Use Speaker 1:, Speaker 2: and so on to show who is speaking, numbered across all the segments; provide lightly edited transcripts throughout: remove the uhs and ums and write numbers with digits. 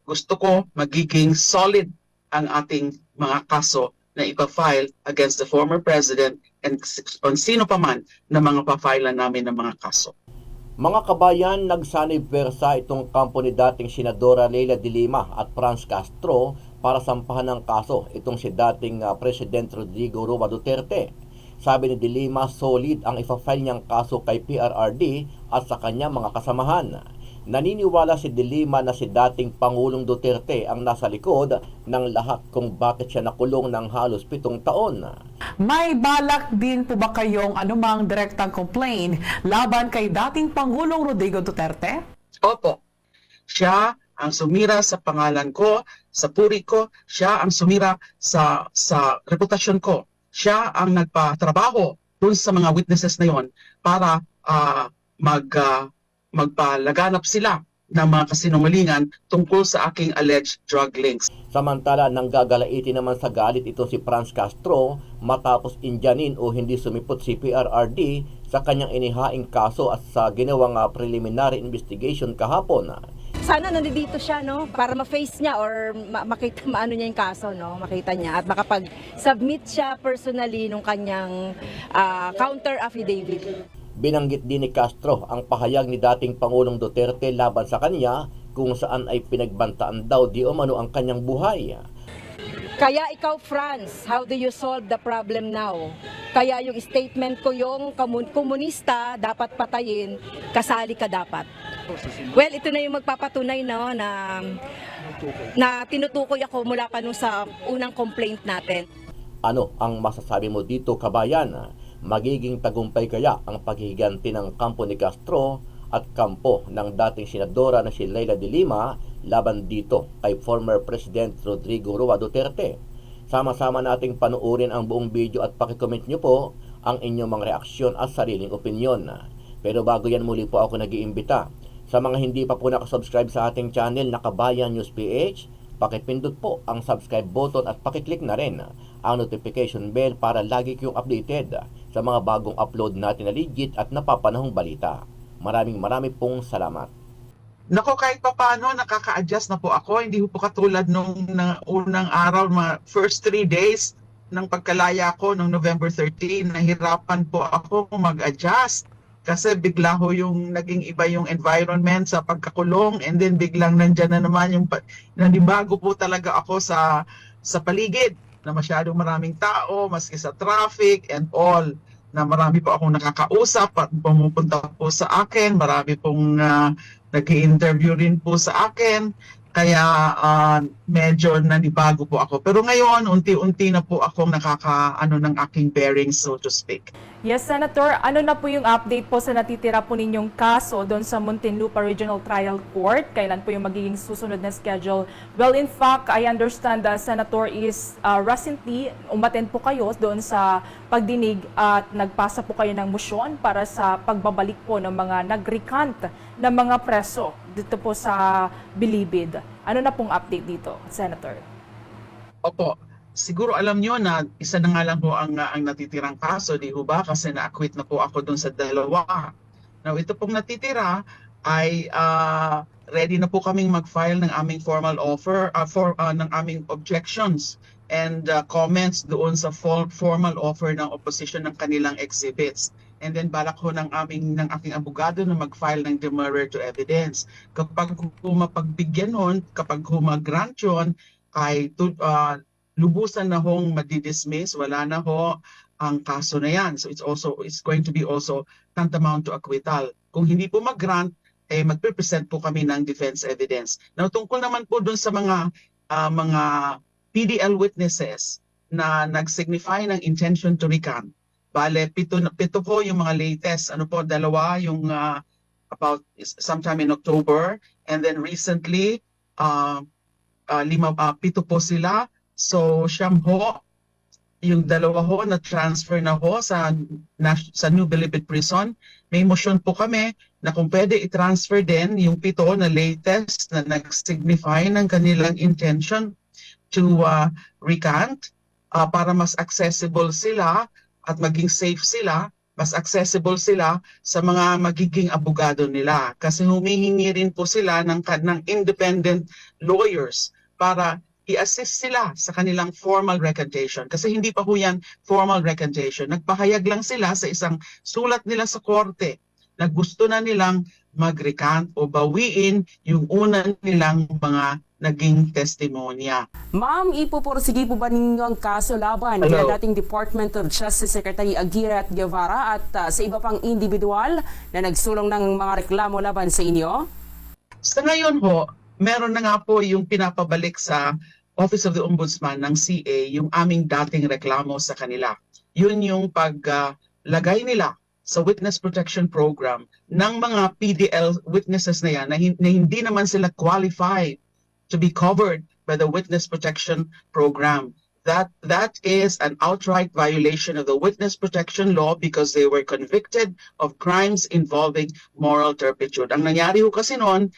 Speaker 1: gusto ko magiging solid ang ating mga kaso na ipa-file against the former president and on sino pa man na mga pa-file namin ng mga kaso.
Speaker 2: Mga kabayan, nagsanib pwersa itong kampo ni dating Senadora Leila de Lima at Franz Castro para sampahan ng kaso itong si dating President Rodrigo Roa Duterte. Sabi ni de Lima, solid ang ipa-file niyang kaso kay PRRD at sa kanyang mga kasamahan. Naniniwala si de Lima na si dating Pangulong Duterte ang nasa likod ng lahat kung bakit siya nakulong ng halos 7 taon.
Speaker 3: May balak din po ba kayong anumang direktang complaint laban kay dating Pangulong Rodrigo Duterte?
Speaker 1: Opo. Siya ang sumira sa pangalan ko, sa puri ko, siya ang sumira sa reputasyon ko. Siya ang nagpatrabaho dun sa mga witnesses na yon para magpalaganap sila ng mga kasinungalingan tungkol sa aking alleged drug links.
Speaker 2: Samantala, nanggagalaiti naman sa galit ito si Franz Castro matapos indyanin o hindi sumipot si PRRD sa kanyang inihaing kaso at sa ginawang preliminary investigation kahapon.
Speaker 4: Sana nandito siya, no, para ma-face niya or makita maano niya yung kaso, no, makita niya at makapag-submit siya personally nung kanyang counter affidavit.
Speaker 2: Binanggit din ni Castro ang pahayag ni dating Pangulong Duterte laban sa kanya kung saan ay pinagbantaan daw di umano ang kanyang buhay.
Speaker 4: Kaya ikaw, Franz, how do you solve the problem now? Kaya yung statement ko, yung komunista dapat patayin, kasali ka dapat. Well, ito na yung magpapatunay, no, na tinutukoy ako mula pa nung sa unang complaint natin.
Speaker 2: Ano ang masasabi mo dito, kabayan? Magiging tagumpay kaya ang paghihiganti ng kampo ni Castro at kampo ng dating senadora na si Leila de Lima laban dito kay former President Rodrigo Roa Duterte? Sama-sama nating panuorin ang buong video at pakicomment nyo po ang inyong mga reaksyon at sariling opinyon. Pero bago yan, muli po ako nag-iimbita sa mga hindi pa po nakasubscribe sa ating channel na Kabayan News PH, pakipindot po ang subscribe button at pakiclick na rin ang notification bell para lagi kayong updated sa mga bagong upload natin na legit at napapanahong balita. Maraming pong salamat.
Speaker 1: Nako, kahit pa paano, nakaka-adjust na po ako. Hindi po katulad nung unang araw, mga first 3 days ng pagkalaya ko noong November 13, nahirapan po ako mag-adjust. Kasi bigla ho yung naging iba yung environment sa pagkakulong, and then biglang nandyan na naman yung nanibago po talaga ako sa paligid na masyadong maraming tao, maski sa traffic and all, na marami po akong nakakausap at pumupunta po sa akin, marami pong nag-i-interview rin po sa akin, kaya medyo nanibago po ako. Pero ngayon, unti-unti na po akong nakakaano ng aking bearings, so to speak.
Speaker 5: Yes, Senator, ano na po yung update po sa natitira po ninyong kaso doon sa Muntinlupa Regional Trial Court? Kailan po yung magiging susunod na schedule? Well, in fact, I understand the Senator is recently umattend po kayo doon sa pagdinig at nagpasa po kayo ng motion para sa pagbabalik po ng mga nag-recant na mga preso dito po sa Bilibid. Ano na pong update dito, Senator?
Speaker 1: Opo. Siguro alam nyo na isa na nga lang po ang natitirang kaso, di ho ba? Kasi na-acquit na po ako dun sa 2. Now, ito pong natitira ay ready na po kaming mag-file ng aming formal offer, ng aming objections and comments doon sa formal offer ng opposition ng kanilang exhibits. And then balak ho ng aking abogado na mag-file ng demurrer to evidence. Kapag mapagbigyan hon, kapag mag-grant yun, ay lubusan na hong madidismiss, wala na ho ang kaso na yan. So it's going to be also tantamount to acquittal. Kung hindi po mag-grant, magpe-present po kami ng defense evidence. Now, tungkol naman po dun sa mga PDL witnesses na nag-signify ng intention to recant, bale, pito po yung mga latest, 2 yung about sometime in October, and then recently, 7 po sila. So, siyam ho, yung 2 ho na transfer na ho sa New Bilibid Prison. May motion po kami na kung pwede i-transfer din yung 7 na latest na nag-signify ng kanilang intention to recant para mas accessible sila at maging safe sila mas accessible sila sa mga magiging abogado nila kasi humihingi rin po sila ng independent lawyers para i-assist sila sa kanilang formal recantation. Kasi hindi pa po yan formal recantation. Nagpahayag lang sila sa isang sulat nila sa korte na gusto na nilang mag-recant o bawiin yung una nilang mga naging testimonya.
Speaker 6: Ma'am, ipupursige po ba ninyo ang kaso laban kina dating Department of Justice Secretary Aguirre at Guevara at sa iba pang individual na nagsulong ng mga reklamo laban sa inyo?
Speaker 1: Sa ngayon ho, meron na nga po yung pinapabalik sa Office of the Ombudsman ng CA yung aming dating reklamo sa kanila. Yun yung paglagay nila sa Witness Protection Program ng mga PDL witnesses na yan na hindi naman sila qualified to be covered by the Witness Protection Program. That is an outright violation of the Witness Protection Law because they were convicted of crimes involving moral turpitude. Ang nangyari ho kasi noon,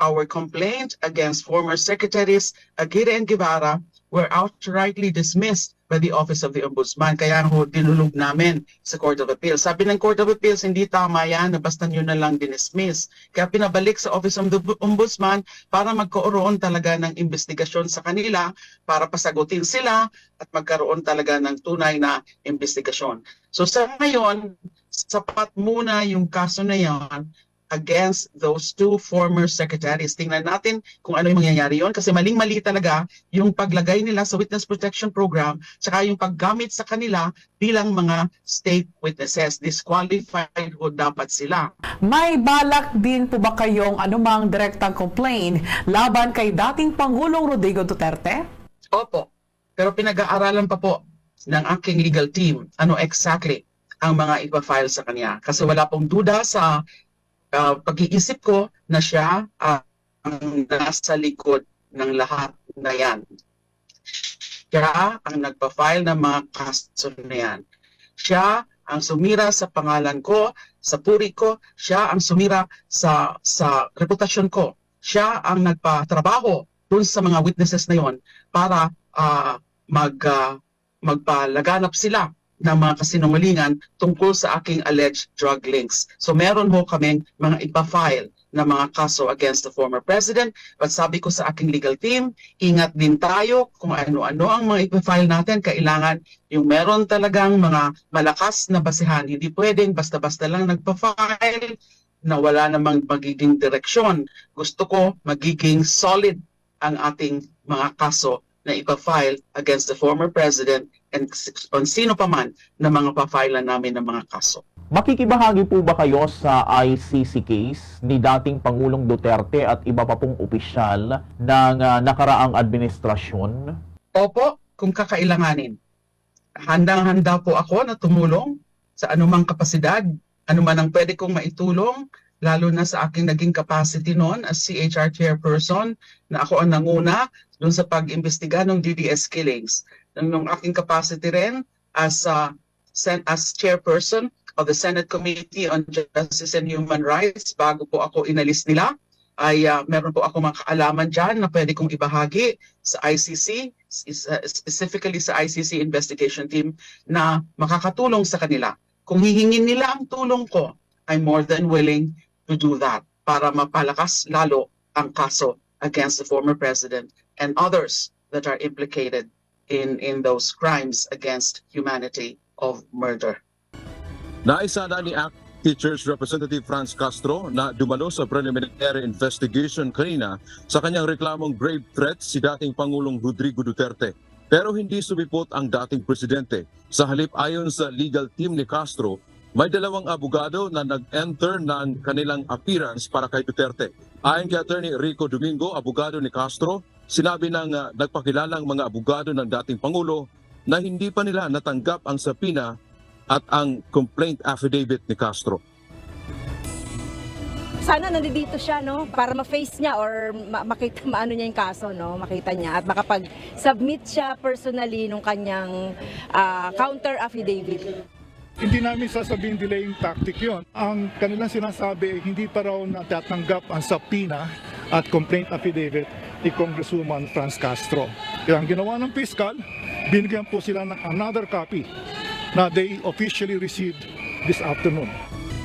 Speaker 1: our complaint against former Secretaries Aguirre and Guevara were outrightly dismissed by the Office of the Ombudsman. Kaya ho dinulog namin sa Court of Appeals. Sabi ng Court of Appeals, hindi tama yan, na basta nyo na lang dinismiss. Kaya pinabalik sa Office of the Ombudsman para magkaroon talaga ng investigasyon sa kanila, para pasagutin sila at magkaroon talaga ng tunay na investigasyon. So sa ngayon, sapat muna yung kaso na yan against those two former secretaries. Tingnan natin kung ano yung mangyayari yon kasi maling-mali talaga yung paglagay nila sa Witness Protection Program tsaka yung paggamit sa kanila bilang mga state witnesses. Disqualified ho dapat sila.
Speaker 3: May balak din po ba kayong anumang direktang complaint laban kay dating Pangulong Rodrigo Duterte?
Speaker 1: Opo, pero pinag-aaralan pa po ng aking legal team ano exactly ang mga ipa-file sa kanya. Kasi wala pong duda sa pag-iisip ko na siya ang nasa likod ng lahat na yan. Siya ang nagpa-file ng mga kaso na yan. Siya ang sumira sa pangalan ko, sa puri ko, siya ang sumira sa reputasyon ko. Siya ang nagpatrabaho dun sa mga witnesses na yon para magpalaganap sila ng mga kasinungalingan tungkol sa aking alleged drug links. So meron ho kaming mga ipa-file na mga kaso against the former president. But sabi ko sa aking legal team, ingat din tayo kung ano-ano ang mga ipa-file natin. Kailangan yung meron talagang mga malakas na basihan. Hindi pwedeng basta-basta lang nagpa-file na wala namang magiging direksyon. Gusto ko magiging solid ang ating mga kaso na ipa-file against the former president and on sino pa man na mga pa-file namin ng mga kaso.
Speaker 7: Makikibahagi po ba kayo sa ICC case ni dating Pangulong Duterte at iba pa pong opisyal ng nakaraang administrasyon?
Speaker 1: Opo, kung kakailanganin. Handang-handa po ako na tumulong sa anumang kapasidad, anuman ang pwede kong maitulong, lalo na sa aking naging capacity noon as CHR chairperson na ako ang nanguna doon sa pag-imbestiga ng DDS killings. Nung aking capacity rin as chairperson of the Senate Committee on Justice and Human Rights, bago po ako inalis nila, ay meron po ako mga kaalaman dyan na pwede kong ibahagi sa ICC, specifically sa ICC investigation team na makakatulong sa kanila. Kung hihingin nila ang tulong ko, I'm more than willing to do that para mapalakas lalo ang kaso against the former president and others that are implicated in those crimes against humanity of murder.
Speaker 8: Naisa na ni ACT Teachers Representative Franz Castro na dumalo sa preliminary investigation kanina sa kanyang reklamong grave threat si dating Pangulong Rodrigo Duterte. Pero hindi sumipot ang dating presidente. Sa halip, ayon sa legal team ni Castro, may dalawang abogado na nag-enter ng kanilang appearance para kay Duterte. Ayon kay Attorney Rico Domingo, abogado ni Castro, sinabi ng nagpakilalang mga abogado ng dating Pangulo na hindi pa nila natanggap ang subpoena at ang complaint affidavit ni Castro.
Speaker 4: Sana nandito siya, no, para ma-face niya or makita maano niya yung kaso, no, makita niya at makapag-submit siya personally nung kanyang counter affidavit.
Speaker 9: Hindi namin sasabihin delaying tactic yon. Ang kanilang sinasabi, hindi pa raw natatanggap ang subpoena at complaint affidavit ni Congresswoman Franz Castro. Kaya ang ginawa ng fiscal, binigyan po sila ng another copy na they officially received this afternoon.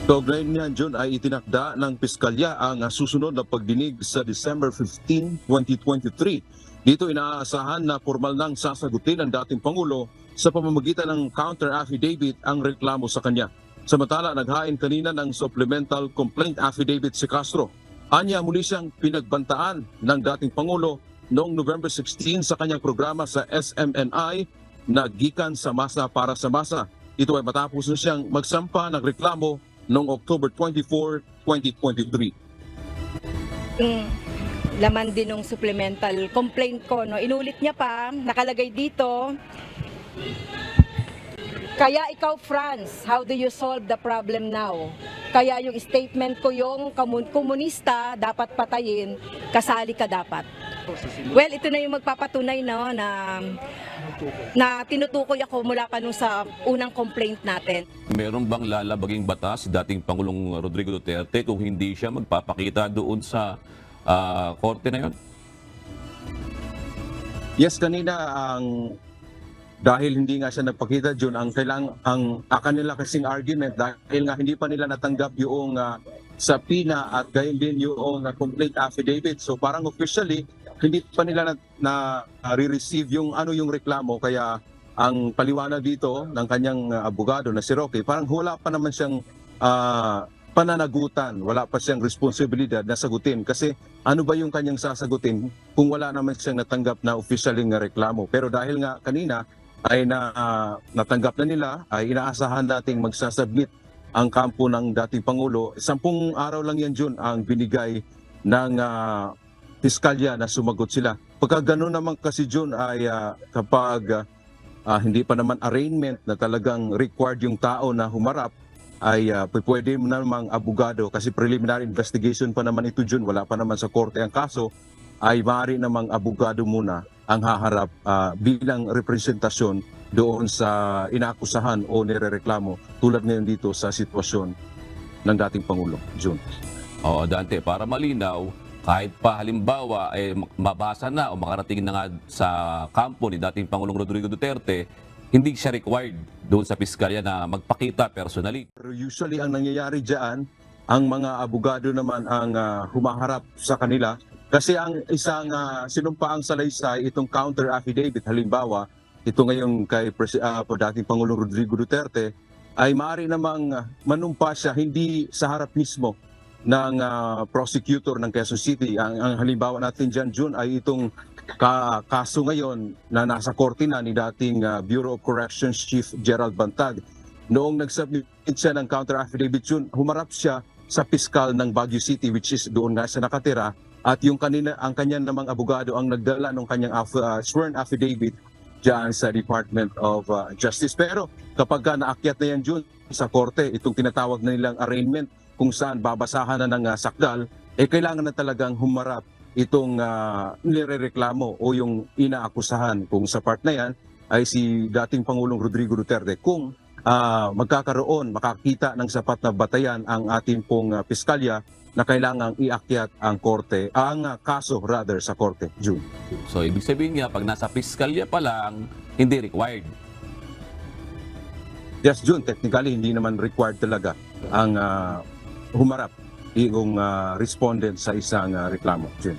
Speaker 8: Kaugnay niyan, Jun, ay itinakda ng piskalya ang susunod na pagdinig sa December 15, 2023. Dito inaasahan na formal nang sasagutin ng dating Pangulo sa pamamagitan ng counter affidavit ang reklamo sa kanya. Samantala, naghain kanina ng supplemental complaint affidavit si Castro. Anya, muli siyang pinagbantaan ng dating Pangulo noong November 16 sa kanyang programa sa SMNI na Gikan sa Masa para sa Masa. Ito ay matapos na siyang magsampa ng reklamo noong October 24, 2023.
Speaker 4: Laman din ng supplemental complaint ko, no? Inulit niya pa, nakalagay dito, kaya ikaw, France, how do you solve the problem now? Kaya yung statement ko, yung komunista dapat patayin, kasali ka dapat. Well, ito na yung magpapatunay, no, na tinutukoy ako mula pa nung sa unang complaint natin.
Speaker 10: Meron bang lalabaging batas si dating Pangulong Rodrigo Duterte kung hindi siya magpapakita doon sa korte na yun?
Speaker 8: Yes, kanina dahil hindi nga siya nagpakita, Jun, ang kanila kasing argument dahil nga hindi pa nila natanggap yung sa PINA at gayon din yung complaint affidavit. So parang officially hindi pa nila na re-receive yung reklamo, kaya ang paliwanag dito ng kanyang abogado na si Roque, parang wala pa naman siyang pananagutan, wala pa siyang responsibilidad na sagutin kasi ano ba yung kanyang sasagutin kung wala naman siyang natanggap na officially nga reklamo. Pero dahil nga kanina ay natanggap na nila, ay inaasahan nating magsasubmit ang kampo ng dating Pangulo. 10 araw lang yan, Jun, ang binigay ng piskalya na sumagot sila. Pagka gano'n naman kasi, Jun, ay kapag hindi pa naman arraignment na talagang required yung tao na humarap, ay pwede mo namang abogado kasi preliminary investigation pa naman ito, Jun, wala pa naman sa korte ang kaso, ay maaari namang abogado muna ang haharap bilang representasyon doon sa inaakusahan o nirereklamo, tulad ngayon dito sa sitwasyon ng dating Pangulo, Jun.
Speaker 10: Oo, Dante, para malinaw, kahit pa halimbawa mabasa na o makarating na nga sa kampo ni dating Pangulong Rodrigo Duterte, hindi siya required doon sa piskalya na magpakita personally.
Speaker 8: Pero usually ang nangyayari dyan, ang mga abogado naman ang humaharap sa kanila kasi ang isang sinumpaang salaysay, itong counter affidavit, halimbawa, ito ngayon kay dating Pangulong Rodrigo Duterte, ay maaari namang manumpa siya hindi sa harap mismo ng prosecutor ng Quezon City. Ang halimbawa natin dyan, June, ay itong kaso ngayon na nasa korte na ni dating Bureau of Corrections Chief Gerald Bantag. Noong nag-submit siya ng counter affidavit, June, humarap siya sa piskal ng Baguio City, which is doon nga siya nakatira, at yung ang kanyang namang abogado ang nagdala ng kanyang sworn affidavit dyan sa Department of Justice. Pero kapag naakyat na yan, June, sa korte, itong tinatawag na nilang arraignment, kung saan babasahan na ng sakdal, kailangan na talagang humarap itong nirereklamo o yung inaakusahan. Kung sa part na yan ay si dating Pangulong Rodrigo Duterte. Kung makakita ng sapat na batayan ang ating pong piskalya na kailangang iakyat ang kaso sa korte, June.
Speaker 10: So ibig sabihin nga, pag nasa piskalya pa lang, hindi required.
Speaker 8: Yes, June, technically hindi naman required talaga ang humarap yung respondent sa isang reklamo, June.